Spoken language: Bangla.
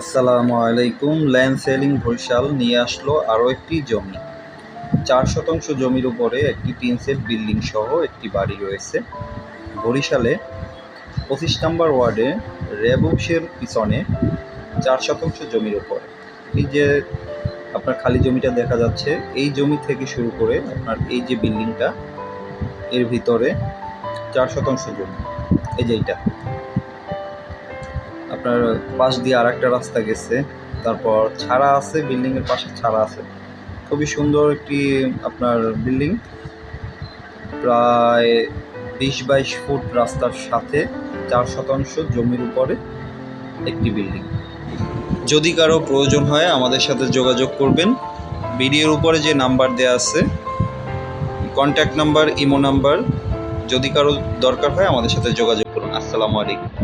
আসসালামু আলাইকুম। ল্যান্ড সেলিং বরিশাল নিয়ে আসলো আরও একটি জমি। 4 শতাংশ জমির উপরে একটি টিন সেট বিল্ডিং সহ একটি বাড়ি রয়েছে বরিশালে 25 নম্বর ওয়ার্ডে রেবুসের পিছনে 4 শতাংশ জমির উপরে। এই যে আপনার খালি জমিটা দেখা যাচ্ছে, এই জমি থেকে শুরু করে আপনার এই যে বিল্ডিংটা, এর ভিতরে 4 শতাংশ জমি। এই যে এইটা আপনার পাশ দিয়ে আর একটা রাস্তা গেছে, তারপর ছাড়া আছে, বিল্ডিংয়ের পাশে ছাড়া আছে। খুবই সুন্দর একটি আপনার বিল্ডিং, প্রায় 20-22 ফুট রাস্তার সাথে 4 শতাংশ জমির উপরে একটি বিল্ডিং। যদি কারো প্রয়োজন হয় আমাদের সাথে যোগাযোগ করবেন। ভিডিওর উপরে যে নাম্বার দেওয়া আছে কন্ট্যাক্ট নাম্বার, ইমো নাম্বার, যদি কারো দরকার হয় আমাদের সাথে যোগাযোগ করুন। আসসালামু আলাইকুম।